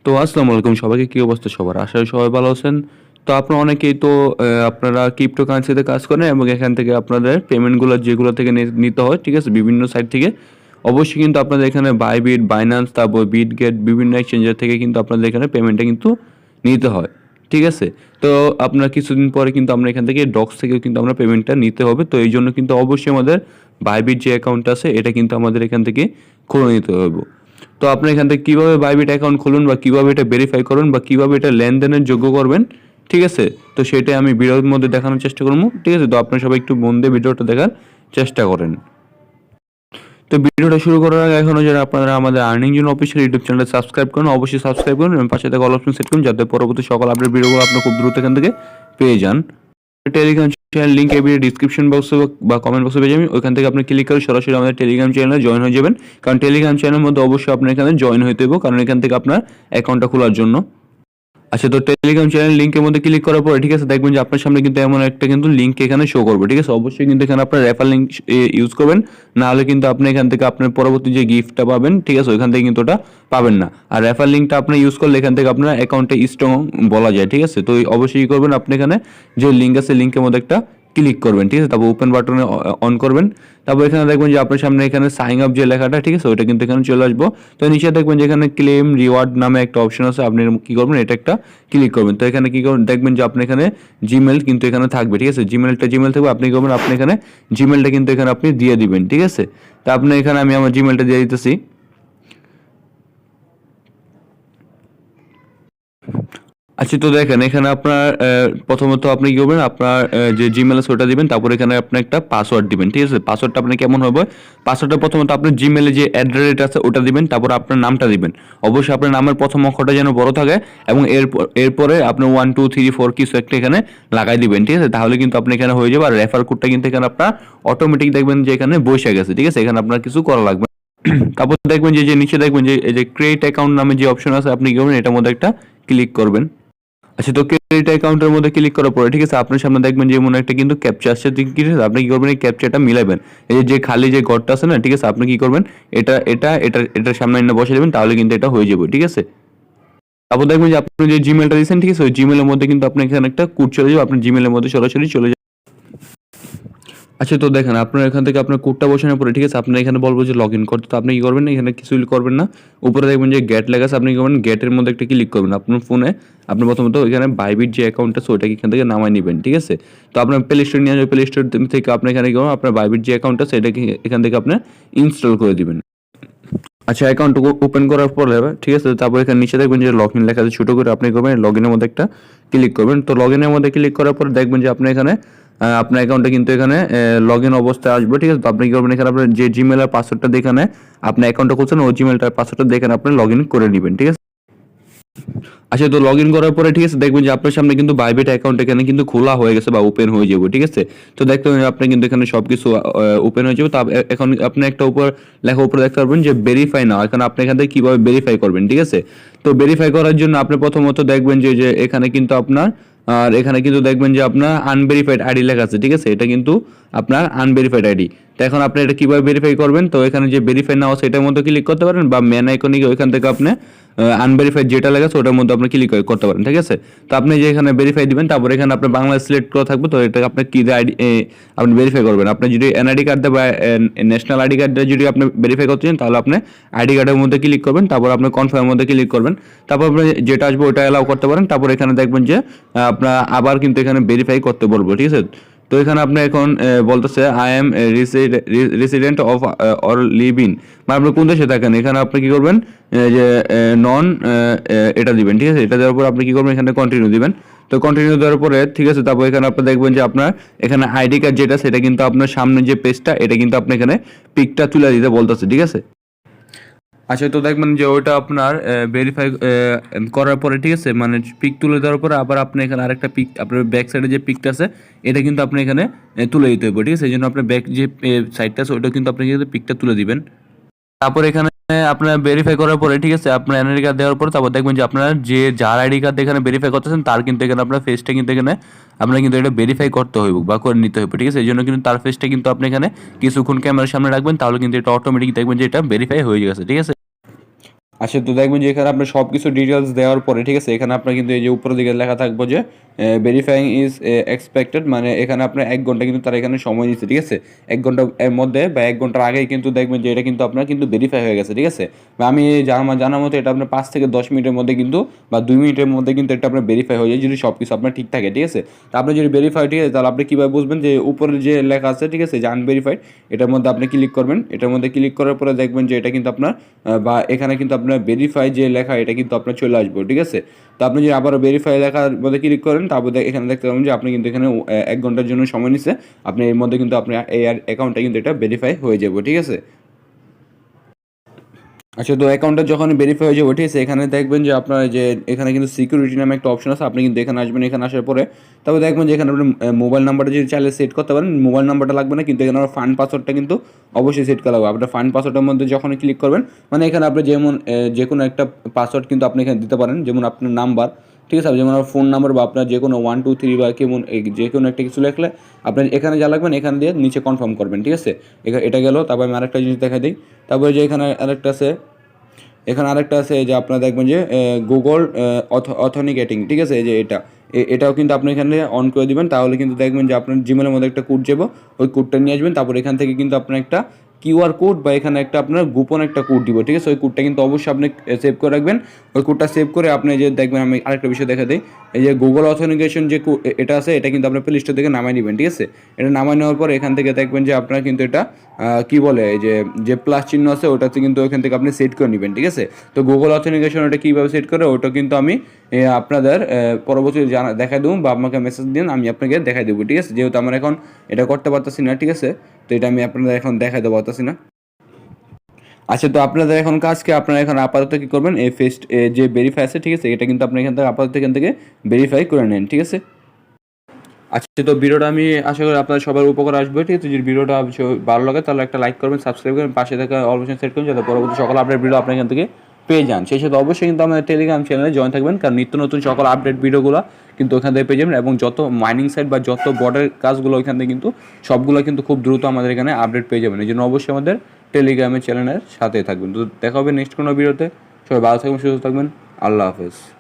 তো আসসালামু আলাইকুম সবাইকে, কি অবস্থা সবার? আশা করি সবাই ভালো আছেন। তো আপনারা অনেকেই তো আপনারা ক্রিপ্টোকারেন্সিতে কাজ করেন এবং এখান থেকে আপনাদের পেমেন্টগুলো যেগুলো থেকে নিতে হয়, ঠিক আছে? বিভিন্ন সাইট থেকে। অবশ্যই কিন্তু আপনাদের এখানে বাইবিট, বাইন্যান্স, তারপর বিটগেট বিভিন্ন এক্সচেঞ্জার থেকে কিন্তু আপনাদের এখানে পেমেন্টটা কিন্তু নিতে হয়। ঠিক আছে? তো আপনার কিছুদিন পরে কিন্তু আমরা এখান থেকে ডক্স থেকেও কিন্তু আমরা পেমেন্টটা নিতে হবে। তো এইজন্য কিন্তু অবশ্যই আমাদের বাইবিট যে অ্যাকাউন্টটা আছে এটা কিন্তু আমাদের এখান থেকে খুলে নিতে হবে। তো আপনি এখান থেকে কীভাবে বাইবিট অ্যাকাউন্ট খুলুন বা কীভাবে এটা ভেরিফাই করুন বা কীভাবে এটা লেনদেনের যোগ্য করবেন, ঠিক আছে? তো সেটাই আমি ভিডিওর মধ্যে দেখানোর চেষ্টা করবো, ঠিক আছে? তো আপনারা সবাই একটু মন দিয়ে ভিডিওটা দেখার চেষ্টা করেন। তো ভিডিওটা শুরু করার আগে এখনও যারা আপনারা আমাদের আর্নিং জোন অফিসিয়াল ইউটিউব চ্যানেলটা সাবস্ক্রাইব করুন, অবশ্যই সাবস্ক্রাইব করুন এবং পাশে থাকা অল অপশন সেট করুন যাতে পরবর্তী সকল আপডেট ভিডিওগুলো আপনার খুব দ্রুত এখান থেকে পেয়ে যান। টেলিগ্রাম চ্যানেল লিঙ্ক এই ভিডিও ডিসক্রিপশন বক্সে বা কমেন্ট বক্সে পেয়ে যাবেন। ওইখান থেকে আপনি ক্লিক করে সরাসরি আমাদের টেলিগ্রাম চ্যানেলে জয়েন হয়ে যাবেন, কারণ টেলিগ্রাম চ্যানেলের মধ্যে অবশ্যই আপনার এখানে জয়েন হতে হবে, কারণ এখান থেকে আপনার অ্যাকাউন্টটা খোলার জন্য। আচ্ছা, তো টেলিগ্রাম চ্যানেল লিঙ্কের মধ্যে ক্লিক করার পরে, ঠিক আছে, দেখবেন যে আপনার সামনে কিন্তু এমন একটা কিন্তু লিঙ্ক এখানে শো করবে, ঠিক আছে? অবশ্যই কিন্তু এখানে আপনার রেফার লিঙ্ক ইউজ করবেন, না হলে কিন্তু আপনি এখান থেকে আপনার পরবর্তী যে গিফটটা পাবেন, ঠিক আছে, ওইখান থেকে কিন্তু ওটা পাবেন না। আর রেফার লিঙ্কটা আপনি ইউজ করলে এখান থেকে আপনার অ্যাকাউন্টে স্ট্রং বলা যায়, ঠিক আছে? তো অবশ্যই করবেন আপনি এখানে যে লিঙ্ক আছে লিঙ্কের মধ্যে একটা ক্লিক করবেন, ঠিক আছে? তারপর ওপেন বাটনে অন করবেন। তারপর এখানে দেখবেন যে আপনার সামনে এখানে সাইন আপ যে লেখাটা, ঠিক আছে, ওইটা কিন্তু এখানে চলে আসবো। তো নিচে দেখবেন যে এখানে ক্লেম রিওয়ার্ড নামে একটা অপশন আছে, আপনি কী করবেন, এটা একটা ক্লিক করবেন। তো এখানে কী করবেন, দেখবেন যে আপনি এখানে জিমেল কিন্তু এখানে থাকবে, ঠিক আছে? জিমেল থাকবে, আপনি করবেন আপনি এখানে জিমেলটা কিন্তু এখানে আপনি দিয়ে দিবেন, ঠিক আছে? তা আপনি এখানে আমি আমার জিমেলটা দিয়ে দিতেছি। আচ্ছা, তো দেখেন এখানে আপনার প্রথমত আপনি কী করবেন, আপনার যে জিমেল আছে ওটা দিবেন, তারপর এখানে আপনি একটা পাসওয়ার্ড দিবেন, ঠিক আছে? পাসওয়ার্ডটা আপনার কেমন হবে? পাসওয়ার্ডটা প্রথমত আপনার জিমেলে যে অ্যাট আছে ওটা দিবেন, তারপর আপনার নামটা দিবেন। অবশ্যই আপনার নামের প্রথম অক্ষরটা যেন বড় থাকে এবং এরপরে আপনি 1 2 3 4 কিছু একটা এখানে লাগাই দিবেন, ঠিক আছে? তাহলে কিন্তু আপনি এখানে হয়ে যাবে। আর রেফার কোডটা কিন্তু এখানে আপনার অটোমেটিক দেখবেন যে এখানে বসে গেছে, ঠিক আছে? এখানে আপনার কিছু করা লাগবে না। তারপর দেখবেন যে নিচে দেখবেন যে এই যে ক্রিয়েট অ্যাকাউন্ট নামে যে অপশন আছে, আপনি কি করবেন, এটার মধ্যে একটা ক্লিক করবেন। আচ্ছা, তো ক্রেডিট অ্যাকাউন্টের মধ্যে ক্লিক করার পরে, ঠিক আছে, আপনার সামনে দেখবেন যে এমন একটা কিন্তু ক্যাপচা আসছে, ঠিক আছে? আপনি কি করবেন, এই ক্যাপচাটা মিলাবেন। এই যে খালি যে ঘরটা আছে না, ঠিক আছে, আপনি কি করবেন, এটার সামনে এনে বসে দেবেন, তাহলে কিন্তু এটা হয়ে যাবে, ঠিক আছে? তারপর দেখবেন যে আপনি যে জিমেলটা দিয়েছেন, ঠিক আছে, ওই জিমেলের মধ্যে কিন্তু আপনার এখানে একটা কোড চলে যাবে, আপনার জিমেলের মধ্যে সরাসরি চলে যাবে। আচ্ছা, তো দেখেন আপনার এখান থেকে আপনার কোডটা বসানোর পরে, ঠিক আছে, আপনার এখানে বলবো যে লগ ইন করতে। তো আপনি কি করবেন, এখানে কিছুই করবেন না। উপরে দেখবেন যে গেট লেখা আছে, আপনি কি করবেন, গেটের মধ্যে একটা ক্লিক করবেন। আপনার ফোনে আপনি প্রথমত এখানে বাইবিট যে অ্যাকাউন্ট আছে ওইটাকে এখান থেকে নামায় নেবেন, ঠিক আছে? তো আপনার প্লে স্টোর নিয়ে আসবে, প্লে স্টোর থেকে আপনি এখানে কি করবেন, আপনার বাইবিট যে অ্যাকাউন্ট আছে এটাকে এখান থেকে আপনি ইনস্টল করে দিবেন। আচ্ছা, অ্যাকাউন্ট ওপেন করার পরে, ঠিক আছে, তারপর এখানে নিচে দেখবেন যে লগ ইন লেখা আছে, ছোটো করে আপনি করবেন লগ ইনের মধ্যে একটা ক্লিক করবেন। তো লগ ইনের মধ্যে ক্লিক করার পরে দেখবেন যে আপনি এখানে আপনার অ্যাকাউন্টে কিন্তু এখানে লগ ইন অবস্থায় আসবে, ঠিক আছে? তো আপনি কী করবেন, এখানে আপনার যে জিমেলের পাসওয়ার্ডটা দেখে আপনি অ্যাকাউন্টটা খুলছেন ওই জিমেলটার পাসওয়ার্ডটা দেখে আপনি লগ ইন করে নেবেন, ঠিক আছে? আচ্ছা, তো লগ ইন করার পরে, ঠিক আছে, দেখবেন যে আপনার সামনে কিন্তু বাইবিট অ্যাকাউন্ট এখানে কিন্তু খোলা হয়ে গেছে বা ওপেন হয়ে যাবে, ঠিক আছে? তো দেখতে পাবেন আপনি কিন্তু এখানে সব কিছু ওপেন হয়ে যাবে। তো এখন আপনি একটা লেখা উপরে দেখতে পারবেন যে ভেরিফাই নাও। এখন আপনি এখান থেকে কীভাবে ভেরিফাই করবেন, ঠিক আছে? তো ভেরিফাই করার জন্য আপনি প্রথমত দেখবেন যে এখানে কিন্তু আপনার আর এখানে কিন্তু দেখবেন যে আপনার আনভেরিফাইড আইডি লেখা আছে, ঠিক আছে? এটা কিন্তু আপনার আনভেরিফাইড আইডি। তো এখন আপনি এটা কীভাবে ভেরিফাই করবেন, তো এখানে যে ভেরিফাই নাও সেটার মধ্যে ক্লিক করতে পারেন বা মেন আইকনে গিয়ে ওইখান থেকে আপনি আনভেরিফাইড যেটা লেগেছে ওটার মধ্যে আপনি ক্লিক করতে পারেন, ঠিক আছে? তো আপনি যে এখানে ভেরিফাই দিবেন, তারপর এখানে আপনার বাংলা সিলেক্ট করা থাকবে। তো এটা আপনি কী আইডি আপনি ভেরিফাই করবেন। আপনি যদি এনআইডি কার্ড দেয় বা ন্যাশনাল আইডি কার্ড দিয়ে যদি আপনি ভেরিফাই করতে চান, তাহলে আপনি আইডি কার্ডের মধ্যে ক্লিক করবেন, তারপর আপনি কনফার্মের মধ্যে ক্লিক করবেন। তারপর আপনি যেটা আসবে ওটা অ্যালাউ করতে পারেন। তারপর এখানে দেখবেন যে আপনার আবার কিন্তু এখানে ভেরিফাই করতে বলবো, ঠিক আছে? তো এখানে আপনি এখন বলতেছে I am resident of or live in, মানে আপনি কোন দেশে থাকেন। এখানে আপনি কি করবেন, যে নন এটা দিবেন, ঠিক আছে? এটা দেওয়ার পর আপনি কি করবেন, এখানে কন্টিনিউ দিবেন। তো কন্টিনিউ দেওয়ার পরে, ঠিক আছে, তারপর এখানে আপনি দেখবেন যে আপনার এখানে আইডি কার্ড যেটা সেটা কিন্তু আপনার সামনে যে পেজটা এটা কিন্তু আপনি এখানে পিকটা তুলে দিতে বলতেছে, ঠিক আছে? আচ্ছা, তো দেখবেন যে ওইটা আপনার ভেরিফাই করার পরে, ঠিক আছে, মানে পিক তুলে দেওয়ার পরে আবার আপনি এখানে আরেকটা পিক আপনার ব্যাক সাইডে যে পিকটা আছে এটা কিন্তু আপনি এখানে তুলে দিতে হবে, ঠিক আছে? এই জন্য আপনার ব্যাক যে সাইডটা আছে ওইটা কিন্তু আপনি কিন্তু পিকটা তুলে দিবেন। তারপর এখানে আপনার ভেরিফাই করার পরে, ঠিক আছে, আপনার এনআইডি কার্ড দেওয়ার পরে তারপর দেখবেন যে আপনার যার আইডি কার্ড এখানে ভেরিফাই করতেছেন তার কিন্তু এখানে আপনার ফেসটা কিন্তু এখানে আপনার কিন্তু এটা ভেরিফাই করতে হইব বা করে নিতে হবে, ঠিক আছে? এই জন্য কিন্তু তার ফেসটা কিন্তু আপনি এখানে কিছুক্ষণ ক্যামেরার সামনে রাখবেন, তাহলে কিন্তু এটা অটোমেটিক দেখবেন যে এটা ভেরিফাই হয়ে গেছে, ঠিক আছে? আচ্ছা, তো দেখবেন যে এখানে আপনার সব কিছু ডিটেলস দেওয়ার পরে, ঠিক আছে, এখানে আপনার কিন্তু এই যে উপরের দিকে লেখা থাকবে যে ভেরিফাইং ইজ এক্সপেক্টেড, মানে এখানে আপনার 1 ঘন্টা কিন্তু তারা এখানে সময় নিচ্ছে, ঠিক আছে। 1 ঘন্টার এর মধ্যে বা 1 ঘন্টার আগেই কিন্তু দেখবেন যে এটা কিন্তু আপনার কিন্তু ভেরিফাই হয়ে গেছে, ঠিক আছে। বা আমি জানা মতো এটা আপনার 5 থেকে 10 মিনিটের মধ্যে কিন্তু বা 2 মিনিটের মধ্যে কিন্তু এটা আপনার ভেরিফাই হয়ে যায়, যদি সব কিছু আপনার ঠিক থাকে, ঠিক আছে। তো আপনি যদি ভেরিফাই, ঠিক আছে, তাহলে আপনি কীভাবে বুঝবেন যে উপরে যে লেখা আছে, ঠিক আছে, যে আনভেরিফাইড, এটার মধ্যে আপনি ক্লিক করবেন। এটার মধ্যে ক্লিক করার পরে দেখবেন যে এটা কিন্তু আপনার বা এখানে কিন্তু আপনার ভেরিফাই যে লেখা এটা কিন্তু আপনার চলে আসবে, ঠিক আছে। তো আপনি যদি আবারও ভেরিফাই লেখার মধ্যে ক্লিক করেন, তারপর এখানে দেখতে পাবেন যে আপনি কিন্তু এখানে 1 ঘন্টার জন্য সময় নিচ্ছে, আপনি এর মধ্যে কিন্তু আপনার এই অ্যাকাউন্টটা কিন্তু এটা ভেরিফাই হয়ে যাবে, ঠিক আছে। আচ্ছা, তো অ্যাকাউন্টটা যখন ভেরিফাই হয়ে যাবে, ঠিক আছে, এখানে দেখবেন যে আপনার যে এখানে কিন্তু সিকিউরিটি নামে একটা অপশন আছে, আপনি কিন্তু এখানে আসবেন। এখানে আসার পরে তারপর দেখবেন যে এখানে আপনি মোবাইল নাম্বারটা যদি চাইলে সেট করতে পারেন, মোবাইল নাম্বারটা লাগবে না, কিন্তু এখানে আমার ফান্ড পাসওয়ার্ডটা কিন্তু অবশ্যই সেট করা লাগবে। আপনার ফান্ড পাসওয়ার্ডের মধ্যে যখন ক্লিক করবেন, মানে এখানে আপনি যেমন যে কোনো একটা পাসওয়ার্ড কিন্তু আপনি এখানে দিতে পারেন, যেমন আপনার নাম্বার, ঠিক আছে, যেমন আমার ফোন নাম্বার বা আপনার যে কোনো 1 2 3 বা কেমন যে কোনো একটা কিছু লিখলে আপনার এখানে যা লাগবেন এখানে দিয়ে নিচে কনফার্ম করবেন, ঠিক আছে। এটা গেল। তারপর আমি আরেকটা জিনিস দেখা দিই। তারপরে যে এখানে আরেকটা আছে, এখানে আরেকটা আছে যে আপনারা দেখবেন যে গুগল অথেন্টিকেটিং, ঠিক আছে, এই যে এটাও কিন্তু আপনি এখানে অন করে দিবেন। তাহলে কিন্তু দেখবেন যে আপনার জিমেলের মধ্যে একটা কোড যাবো, ওই কোডটা নিয়ে আসবেন। তারপর এখান থেকে কিন্তু আপনার একটা কিউআর কোড বা এখানে একটা আপনার গোপন একটা কোড দিব, ঠিক আছে। ওই কোডটা কিন্তু অবশ্যই আপনি সেভ করে রাখবেন। ওই কোডটা সেভ করে আপনি যে দেখবেন, আমি আরেকটা বিষয় দেখা দিই, এই যে গুগল অথেন্টিকেশন যে এটা আছে, এটা কিন্তু আপনার প্লে স্টোর থেকে নামাই নেবেন, ঠিক আছে। এটা নামাই নেওয়ার পর এখান থেকে দেখবেন যে আপনার কিন্তু এটা কী বলে, এই যে প্লাস চিহ্ন আছে ওটাতে কিন্তু ওইখান থেকে আপনি সেট করে নেবেন, ঠিক আছে। তো গুগল অথেন্টিকেশন ওটা কীভাবে সেট করে ওটা কিন্তু আমি আপনাদের পরবর্তী দেখাই দেবো, বা আপনাকে মেসেজ দিন, আমি আপনাকে দেখাই দেবো, ঠিক আছে। যেহেতু আমার এখন এটা করতে পারতেছি না, ঠিক আছে, তো এটা আমি আপনাদের এখন দেখাতে পারতেছি না। আচ্ছা, তো আপনাদের এখন কাজকে আপনারা এখন আপাতত কী করবেন, এই ফেস্ট যে ভেরিফাই আছে, ঠিক আছে, এটা কিন্তু আপনি এখান থেকে আপাতত এখান থেকে ভেরিফাই করে নেন, ঠিক আছে। আচ্ছা, তো ভিডিওটা আমি আশা করি আপনাদের সবার উপকার আসবে, ঠিক আছে। যদি ভিডিওটা ভালো লাগে তাহলে একটা লাইক করবেন, সাবস্ক্রাইব করবেন, পাশে থাকা অল অপশন সেট করুন, যাতে পরবর্তী সকল আপডেট ভিডিও আপনার এখান থেকে পেয়ে যান। সেই সাথে অবশ্যই কিন্তু আমাদের টেলিগ্রাম চ্যানেলে জয়েন থাকবেন, কারণ নিত্য নতুন সকল আপডেট ভিডিওগুলো কিন্তু ওখান থেকে পেয়ে যাবেন, এবং যত মাইনিং সাইট বা যত বর্ডার কাজগুলো ওইখান থেকে কিন্তু সবগুলো কিন্তু খুব দ্রুত আমাদের এখানে আপডেট পেয়ে যাবেন। এই জন্য অবশ্যই আমাদের টেলিগ্রামের চ্যানেলের সাথে থাকবেন। তো দেখা হবে নেক্সট কোনো ভিডিওতে। সবাই ভালো থাকবেন, সুস্থ থাকবেন। আল্লাহ হাফেজ।